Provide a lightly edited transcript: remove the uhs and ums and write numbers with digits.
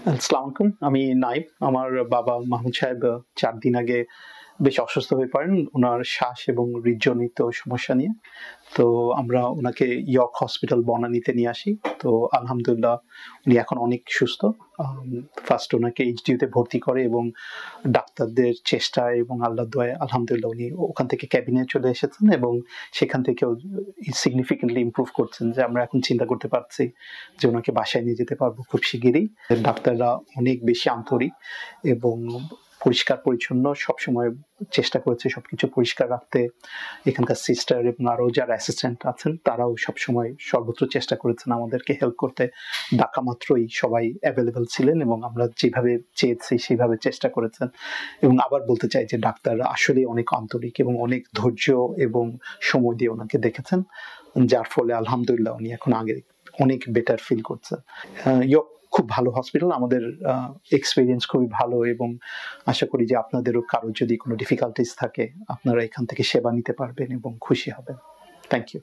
আসসালামু আলাইকুম। আমি নাইব। আমার বাবা মাহমুদ সাহেব ৪ দিন আগে বেশ অসুস্থ হয়ে পড়েন। উনার শ্বাস এবং হৃদজনিত সমস্যা নিয়ে। তো আমরা উনাকে ইয়র্ক হসপিটাল বনানীতে নিয়ে আসি। তো আলহামদুলিল্লাহ উনি এখন অনেক সুস্থ। আম ফার্স্ট উনাকে এইচডিইউ তে ভর্তি করে এবং ডাক্তারদের চেষ্টায় এবং আল্লাহর দোয়ায় আলহামদুলিল্লাহ উনি ওখান থেকে কেবিনে চলে এসেছেন এবং সেখান থেকেও সিগনিফিক্যান্টলি ইমপ্রুভ করছেন যে আমরা এখন চিন্তা করতে পারছি যে উনাকে বাসায় নিয়ে যেতে পারবো খুব শিগগিরই। ডাক্তাররা অনেক বেশি আন্তরিক এবং পরিষ্কার-পরিচ্ছন্ন সবসময় চেষ্টা করেছে সবকিছু পরিষ্কার রাখতে। এখানকার সিস্টার এবং আরো যারা অ্যাসিস্ট্যান্ট আছেন তারাও সবসময় সর্বত্র চেষ্টা করেছেন আমাদেরকে হেল্প করতে। ডাকা মাত্রই সবাই এভেইলেবল ছিলেন এবং আমরা যেভাবে চেয়েছি সেভাবে চেষ্টা করেছেন। এবং আবার বলতে চাই যে ডাক্তাররা আসলেই অনেক আন্তরিক এবং অনেক ধৈর্য এবং সময় দিয়ে উনাকে দেখেছেন। যার ফলে আলহামদুলিল্লাহ উনি এখন আগের অনেক বেটার ফিল করছেন। ইয়র্ক খুব ভালো হসপিটাল। আমাদের এক্সপেরিয়েন্স খুবই ভালো এবং আশা করি যে আপনাদেরও কারো যদি কোনো ডিফিকাল্টিজ থাকে আপনারা এখান থেকে সেবা নিতে পারবেন এবং খুশি হবেন। Thank you.